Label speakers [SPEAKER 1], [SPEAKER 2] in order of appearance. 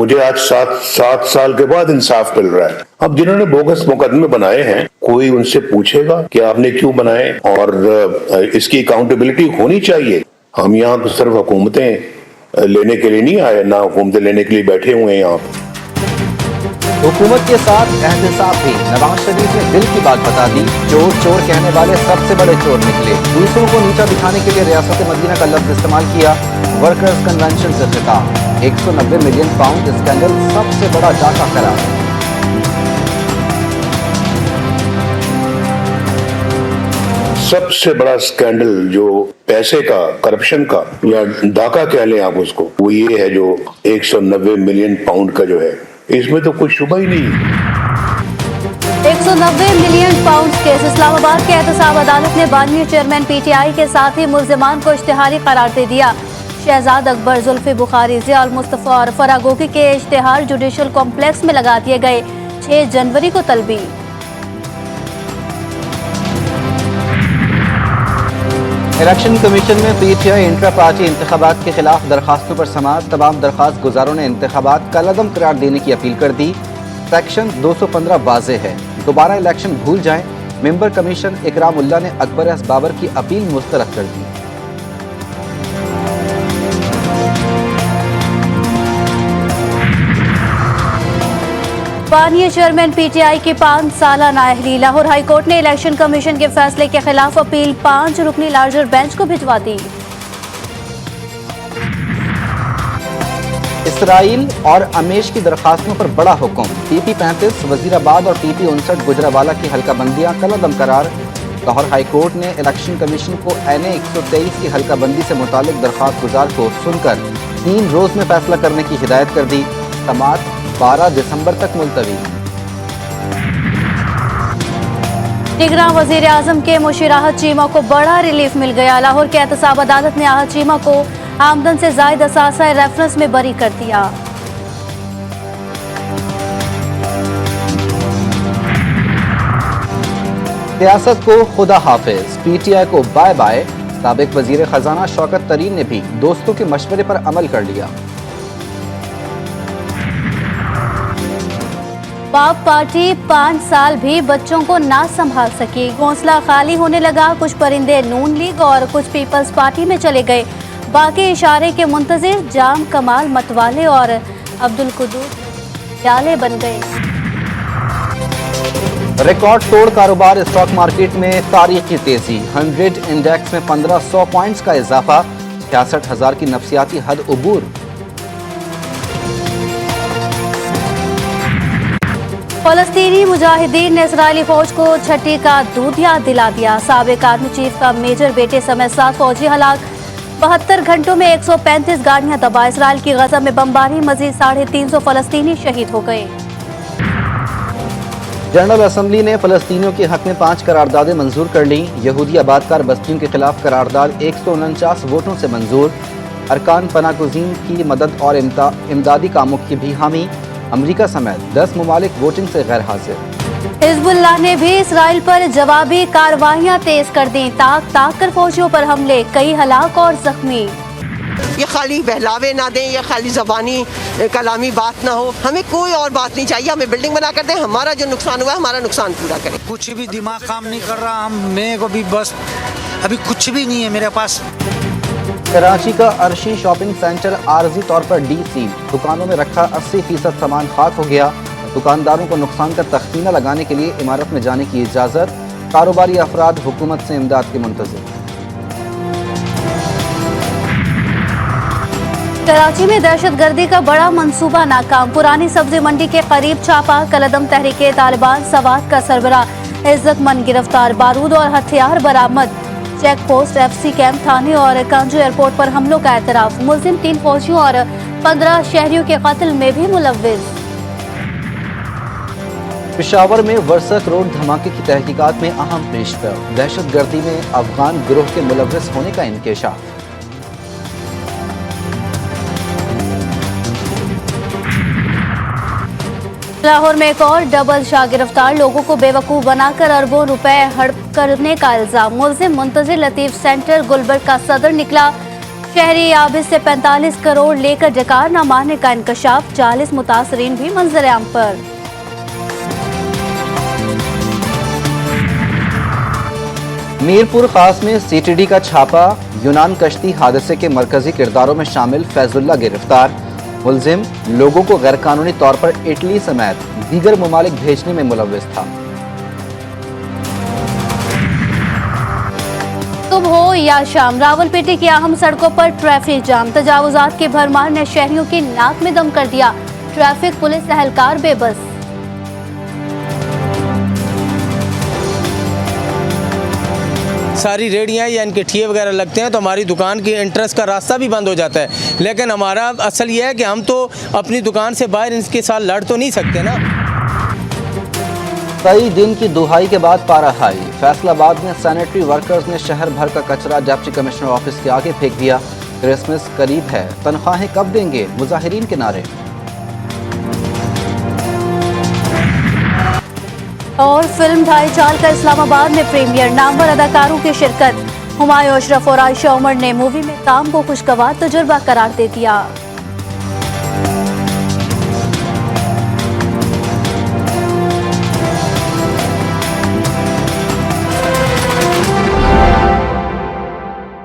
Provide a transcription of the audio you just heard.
[SPEAKER 1] मुझे आज 7 साल के बाद इंसाफ मिल रहा है। अब जिन्होंने बोगस मुकदमे बनाए हैं, कोई उनसे पूछेगा कि आपने क्यों बनाए, और इसकी अकाउंटेबिलिटी होनी चाहिए। हम यहाँ तो सिर्फ हुकूमतें लेने के लिए नहीं आए, ना हुकूमतें लेने के लिए बैठे हुए हैं यहाँ।
[SPEAKER 2] हुकूमत के साथ एहतसाब भी। नवाज शरीफ ने दिल की बात बता दी। चोर चोर कहने वाले सबसे बड़े चोर निकले। दूसरों को नीचा दिखाने के लिए रियासत मदीना का लफ्ज इस्तेमाल किया। वर्कर्स कन्वेंशन से खिताब। 190 मिलियन पाउंड स्कैंडल सबसे बड़ा डाका करार।
[SPEAKER 1] सबसे बड़ा स्कैंडल जो पैसे का, करप्शन का, या डाका कह लें आप उसको, वो ये है जो 190 मिलियन पाउंड का जो है, इसमें तो कोई शुबा ही नहीं।
[SPEAKER 3] 190 मिलियन पाउंड केस। इस्लामाबाद के एहतसाब अदालत ने बानिया चेयरमैन पीटीआई के साथ ही मुल्जिमान को इश्तिहारी करार दे दिया। शहजाद अकबर, जुल्फी बुखारी, जियाउल मुस्तफा और फरागोगी के इश्तिहार जुडिशल कॉम्प्लेक्स में लगा दिए गए। 6 जनवरी को तलबी।
[SPEAKER 2] इलेक्शन कमीशन में पीटीआई इंट्रा पार्टी इंतखाबात के खिलाफ दरखास्तों पर समाअत। तमाम दरखास्त गुजारों ने इंतखाबात कलअदम करार देने की अपील कर दी। सेक्शन 215 वाज़े है, दोबारा इलेक्शन भूल जाएं। मेंबर कमीशन इकराम उल्ला ने अकबर एस बाबर की अपील मुस्तरद कर दी।
[SPEAKER 3] बानिया चेयरमैन पीटीआई की 5 साला नाअहली। लाहौर हाईकोर्ट ने इलेक्शन कमीशन के फैसले के खिलाफ अपील 5 रुकनी लार्जर बेंच को भिजवा दी।
[SPEAKER 2] इसराइल और अमेश की दरखास्तों पर बड़ा हुक्म। टीपी 35 वजीराबाद और टीपी 59 गुजरावाला की हल्काबंदियां कलअदम करार। लाहौर हाईकोर्ट ने इलेक्शन कमीशन को NA 123 की हल्काबंदी से मुतालिक दरखास्त गुजार को सुनकर 3 रोज में फैसला करने की हिदायत कर दी। समाअत 12 दिसंबर तक मुलतवी।
[SPEAKER 3] निगरान वजीर आजम के मुशीर आहत चीमा को बड़ा रिलीफ मिल गया। लाहौर के एहतसाब अदालत ने आहत चीमा को आमदन से जायद असासा रेफरेंस में बरी कर दिया।
[SPEAKER 2] सियासत को खुदा हाफिज, पीटीआई को बाय बाय। साबिक वजीर खजाना शौकत तरीन ने भी दोस्तों के मशवरे पर अमल कर लिया।
[SPEAKER 3] बाप पार्टी 5 साल भी बच्चों को ना संभाल सकी। घोंसला खाली होने लगा। कुछ परिंदे नून लीग और कुछ पीपल्स पार्टी में चले गए। बाकी इशारे के मुंतजिर जाम कमाल मतवाले और अब्दुल कुदूस डाले बन गए।
[SPEAKER 2] रिकॉर्ड तोड़ कारोबार। स्टॉक मार्केट में तारीखी तेजी। 100 इंडेक्स में 1500 पॉइंट्स का इजाफा। 66,000 की नफसियाती हद उबूर।
[SPEAKER 3] फलस्तीनी मुजाहिदीन ने इजरायली फौज को छठी का दूध याद दिला दिया। साबिक आर्मी चीफ का मेजर बेटे समेत 7 फौजी हलाक। 72 घंटों में 135 गाड़ियां तबाह। इजरायल की गजा में बमबारी। मजीद 350 फलस्तीनी शहीद हो गए।
[SPEAKER 2] जनरल असम्बली ने फलस्तीनियों के हक में 5 करारदादें मंजूर कर ली। यहूदी आबादकार बस्तियों के खिलाफ करारदाद 149 वोटों से मंजूर। अरकान पनागुज़ीन की मदद और इमदादी कामों की भी हामी। अमेरिका समेत 10 ममालिक वोटिंग से गैर हाजिर।
[SPEAKER 3] हिजबुल्लाह ने भी इसराइल पर जवाबी कार्रवाइयां तेज कर दी। ताक कर फौजियों पर हमले। कई हलाक और जख्मी।
[SPEAKER 4] ये खाली बहलावे ना दें, ये खाली जबानी कलामी बात ना हो। हमें कोई और बात नहीं चाहिए। हमें बिल्डिंग बना कर दें। हमारा जो नुकसान हुआ है, हमारा नुकसान पूरा करें।
[SPEAKER 5] कुछ भी दिमाग काम नहीं कर रहा। मेरे को भी बस अभी कुछ भी नहीं है मेरे पास।
[SPEAKER 2] कराची का अर्शी शॉपिंग सेंटर आर्जी तौर पर डीसी। दुकानों में रखा 80% सामान खाक हो गया। दुकानदारों को नुकसान का तख्मीना लगाने के लिए इमारत में जाने की इजाजत। कारोबारी अफराद हुकूमत से इमदाद के मुंतज़िर।
[SPEAKER 3] कराची में दहशतगर्दी का बड़ा मंसूबा नाकाम। पुरानी सब्जी मंडी के करीब छापा। कलअदम तहरीके तालिबान सवात का सरबराह इज्जतमंद गिरफ्तार। बारूद और हथियार बरामद। चेक पोस्ट, FC कैंप, थाने और कांजू एयरपोर्ट पर हमलों का एतराफ। मुलजिम 3 फौजियों और 15 शहरियों के कत्ल में भी मुलव्विस।
[SPEAKER 2] पेशावर में वर्सक रोड धमाके की तहकीकात में अहम पेशरफ्त। दहशतगर्दी में अफगान गिरोह के मुलव्विस होने का इंकेशाफ।
[SPEAKER 3] लाहौर में एक और डबल शाह गिरफ्तार। लोगों को बेवकूफ बनाकर अरबों रुपए हड़प करने का इल्जाम। मुलजिम मुंतजिर लतीफ सेंटर गुलबर्ग का सदर निकला। शहरी आबिद से 45 करोड़ लेकर जकार न मारने का इंकशाफ, 40 मुतासरीन भी मंजर-ए-आम पर।
[SPEAKER 2] मीरपुर खास में सीटीडी का छापा, यूनान कश्ती हादसे के मरकजी किरदारों में शामिल फैजुल्ला गिरफ्तार। मुलजिम लोगों को गैरकानूनी तौर पर इटली समेत दीगर ममालिक भेजने में मुलव्विस था।
[SPEAKER 3] सुबह हो या शाम रावलपिंडी की अहम सड़कों पर ट्रैफिक जाम, तजावुजात की भरमार ने शहरियों की नाक में दम कर दिया। ट्रैफिक पुलिस एहलकार बेबस।
[SPEAKER 6] सारी रेडियाँ या इनके ठिये वगैरह लगते हैं तो हमारी दुकान की एंट्रेंस का रास्ता भी बंद हो जाता है। लेकिन हमारा असल ये है कि हम तो अपनी दुकान से बाहर इनके साथ लड़ तो नहीं सकते ना।
[SPEAKER 2] कई दिन की दुहाई के बाद पारा हाई, फैसलाबाद में सैनिटरी वर्कर्स ने शहर भर का कचरा डिप्टी कमिश्नर ऑफिस के आगे फेंक दिया। क्रिसमस करीब है, तनख्वाहें कब देंगे, मुजाहिरीन के नारे।
[SPEAKER 3] और फिल्म ढाई चाल का इस्लामाबाद में प्रीमियर, नामवर अदाकारों की शिरकत। हुमायूं अशरफ और आयशा उमर ने मूवी में काम को खुशगवार तजुर्बा करार दे दिया।